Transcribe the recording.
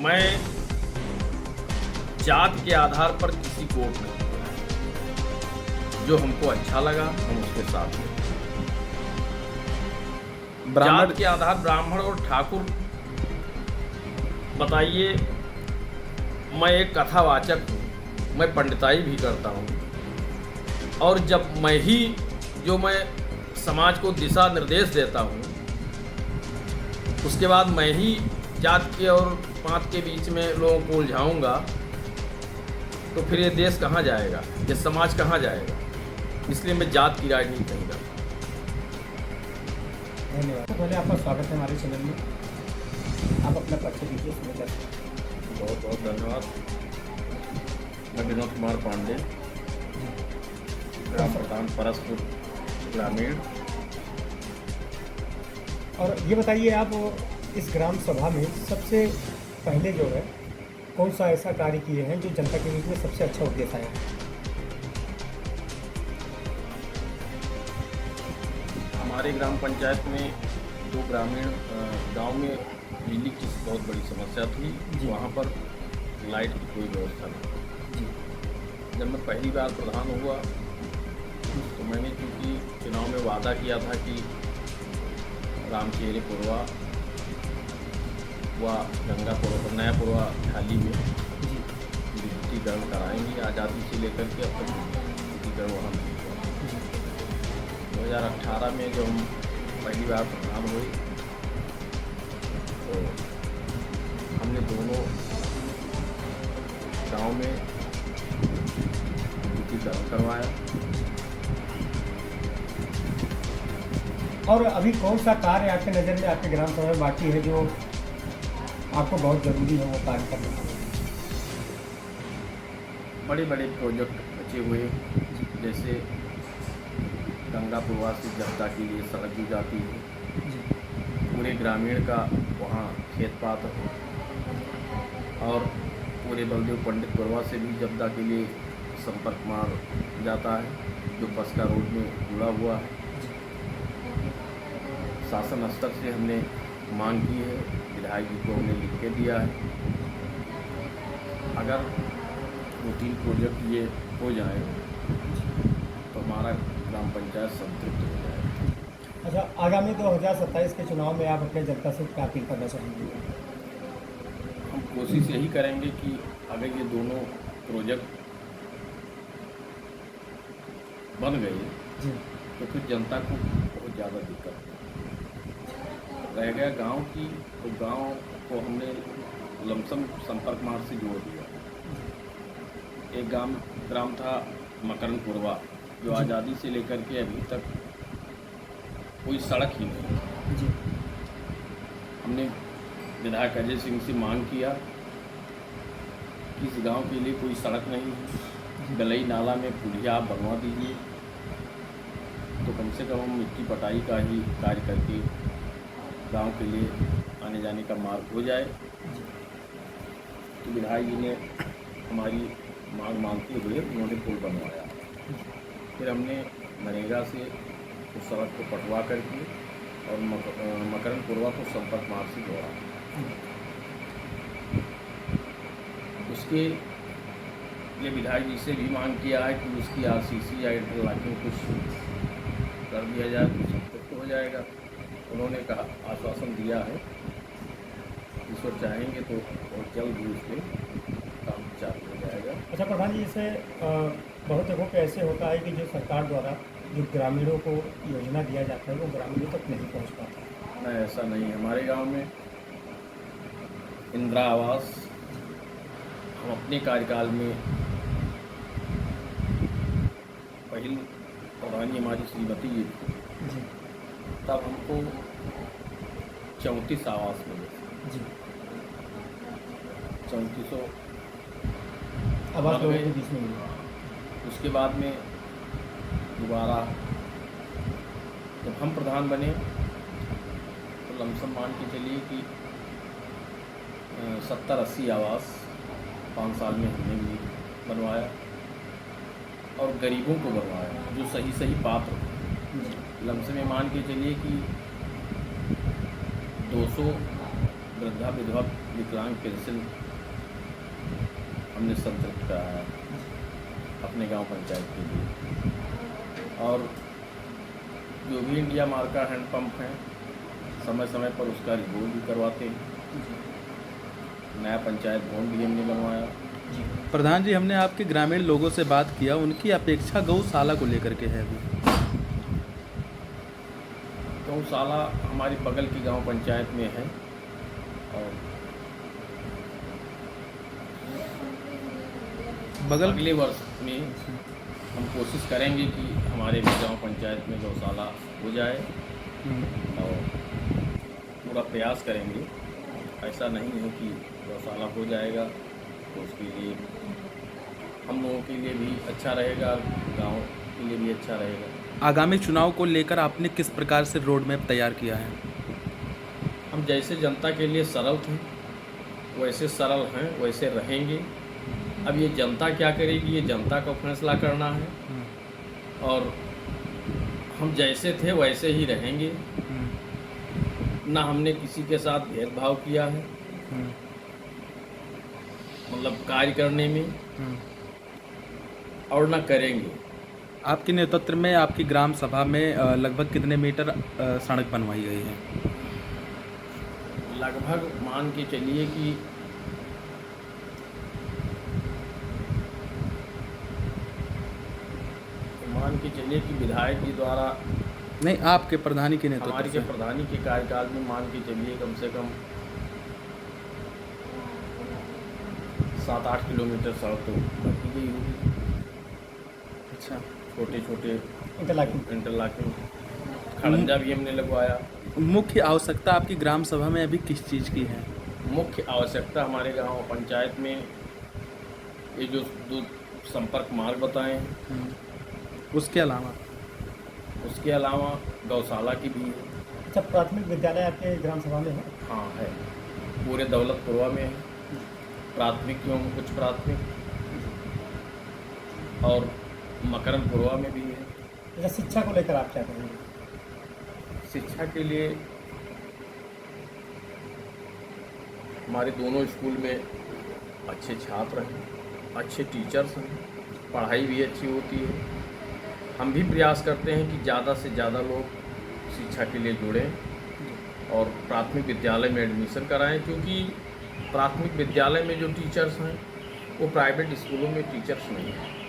मैं जात के आधार पर किसी को वोट नहीं दिया। जो हमको अच्छा लगा हम उसके साथ हैं। जात के आधार ब्राह्मण और ठाकुर, बताइए, मैं एक कथावाचक हूँ, मैं पंडिताई भी करता हूँ, और जब मैं ही जो मैं समाज को दिशा निर्देश देता हूँ, उसके बाद मैं ही जात के और पात के बीच में लोगों को उलझाऊंगा, तो फिर ये देश कहाँ जाएगा, ये समाज कहाँ जाएगा। इसलिए मैं जात की राजनीति नहीं करता। धन्यवाद। तो पहले आपका स्वागत है हमारे चैनल में। आप अपना परिचय दीजिए। बहुत बहुत धन्यवाद। मैं विनोद कुमार पांडे, ग्राम प्रधान परसपुर ग्रामीण। और ये बताइए, आप इस ग्राम सभा में सबसे पहले जो है कौन सा ऐसा कार्य किए हैं जो जनता के बीच में सबसे अच्छा उद्देश्य आया है? हमारे ग्राम पंचायत में जो ग्रामीण गांव में बिजली की बहुत बड़ी समस्या थी, वहाँ पर लाइट की कोई व्यवस्था नहीं। जब मैं पहली बार प्रधान हुआ तो मैंने क्योंकि चुनाव में वादा किया था कि रामचेरे पुरवा व गंगापुरवा नयापुरवा थाली में विद्युतीकरण कराएंगे। आज़ादी से लेकर के अब तक विद्युतीकरण वहाँ नहीं हुआ। 2018 में जब हम पहली बार प्रधान हुए तो हमने दोनों गांव में विद्युतीकरण करवाया। और अभी कौन सा कार्य आपके नज़र में आपके ग्राम सभा में बाकी है जो आपको बहुत ज़रूरी है वो कार्य करना? बड़े बड़े प्रोजेक्ट बचे हुए, जैसे गंगापुरवा से जब्दा के लिए सड़क दी जाती है, पूरे ग्रामीण का वहाँ खेत पात है, और पूरे बलदेव पंडित पुरवा से भी जब्दा के लिए संपर्क मार्ग जाता है जो बसका रोड में जुड़ा हुआ है। शासन स्तर से हमने मांग की है, विधायक जी को हमने लिख के दिया है। अगर 2-3 प्रोजेक्ट ये हो जाए तो हमारा ग्राम पंचायत संतुष्ट हो जाएगा। अच्छा, आगामी 2027 के चुनाव में आप अपने जनता से क्या अपील करना चाहेंगे? हम कोशिश यही करेंगे कि अगर ये दोनों प्रोजेक्ट बन गए तो फिर जनता को बहुत ज़्यादा दिक्कत रह गया गांव की, तो गांव को हमने लमसम संपर्क मार्ग से जोड़ दिया। एक ग्राम था मकरन पुरवा, जो आज़ादी से लेकर के अभी तक कोई सड़क ही नहीं। हमने विधायक अजय सिंह से मांग किया कि इस गांव के लिए कोई सड़क नहीं है, गलई नाला में पुलिया आप बनवा दीजिए, तो कम से कम हम मिट्टी पटाई का ही कार्य करके गांव के लिए आने जाने का मार्ग हो जाए। तो विधायक जी ने हमारी मांग मानते हुए उन्होंने पुल बनवाया। फिर हमने मनरेगा से उस सड़क को पटवा करके और मकरन पुरवा को संपर्क मार्ग से जोड़ा। उसके लिए विधायक जी से भी मांग किया है कि उसकी RCC या इंटरलॉकिंग कुछ कर दिया जाए तो संतुष्ट हो जाएगा। उन्होंने कहा, आश्वासन दिया है, ईश्वर चाहेंगे तो बहुत जल्द ही उस पर काम चालू हो जाएगा। अच्छा प्रधान जी, जैसे बहुत जगहों पे ऐसे होता है कि जो सरकार द्वारा जो ग्रामीणों को योजना दिया जाता है वो ग्रामीणों तक नहीं पहुंच पाता। नहीं, ऐसा नहीं। हमारे गांव में इंदिरा आवास हम अपने कार्यकाल में पहली प्रधानी हमारी श्रीमती जी थी, तब हमको 34 आवास मिले। 3400 आवास लोगों के बीच में मिला। उसके बाद में दोबारा जब हम प्रधान बने तो लमसम मान के चलिए कि 70-80 आवास 5 साल में हमने भी बनवाया, और गरीबों को बनवाया जो सही पात्र। लमसम में मान के चलिए कि 200 वृद्धा विधवा विकलांग पेंशन हमने संतृप्त कराया अपने गांव पंचायत के लिए। और जो भी इंडिया मार्का हैंडपम्प हैं समय समय पर उसका रिव्यू भी करवाते हैं। नया पंचायत भवन भी हमने बनवाया। प्रधान जी, हमने आपके ग्रामीण लोगों से बात किया, उनकी अपेक्षा गौशाला को लेकर के है अभी। गौशाला हमारी बगल की गांव पंचायत में है और बगल अगले वर्ष में हम कोशिश करेंगे कि हमारे भी गांव पंचायत में गौशाला हो जाए और पूरा प्रयास करेंगे। ऐसा नहीं है कि गौशाला हो जाएगा तो उसके लिए हम लोगों के लिए भी अच्छा रहेगा, गांव के लिए भी अच्छा रहेगा। आगामी चुनाव को लेकर आपने किस प्रकार से रोड मैप तैयार किया है? हम जैसे जनता के लिए सरल थे वैसे सरल हैं, वैसे रहेंगे। अब ये जनता क्या करेगी, ये जनता का फैसला करना है और हम जैसे थे वैसे ही रहेंगे। ना हमने किसी के साथ भेदभाव किया है, मतलब कार्य करने में, और ना करेंगे। आपके नेतृत्व में आपकी ग्राम सभा में लगभग कितने मीटर सड़क बनवाई गई है? लगभग मान के चलिए कि विधायक जी द्वारा नहीं, आपके प्रधानी के हमारे नेतृत्व के से। प्रधानी के कार्यकाल में मान के चलिए कम से कम 7-8 किलोमीटर सड़क तो बनी गई होगी। अच्छा, छोटे छोटे इंटरलॉकिंग खड़ंजा भी हमने लगवाया। मुख्य आवश्यकता आपकी ग्राम सभा में अभी किस चीज़ की है? मुख्य आवश्यकता हमारे गांव पंचायत में ये जो दो संपर्क मार्ग बताए हैं, उसके अलावा गौशाला की भी है। अच्छा, प्राथमिक विद्यालय आपके ग्राम सभा में है? हाँ है, पूरे दौलतपुरवा में है प्राथमिक एवं उच्च प्राथमिक, और मकरनपुरवा में भी है। अच्छा, शिक्षा को लेकर आप क्या कहेंगे? शिक्षा के लिए हमारे दोनों स्कूल में अच्छे छात्र हैं, अच्छे टीचर्स हैं, पढ़ाई भी अच्छी होती है। हम भी प्रयास करते हैं कि ज़्यादा से ज़्यादा लोग शिक्षा के लिए जुड़ें और प्राथमिक विद्यालय में एडमिशन कराएं, क्योंकि प्राथमिक विद्यालय में जो टीचर्स हैं वो प्राइवेट स्कूलों में टीचर्स नहीं हैं।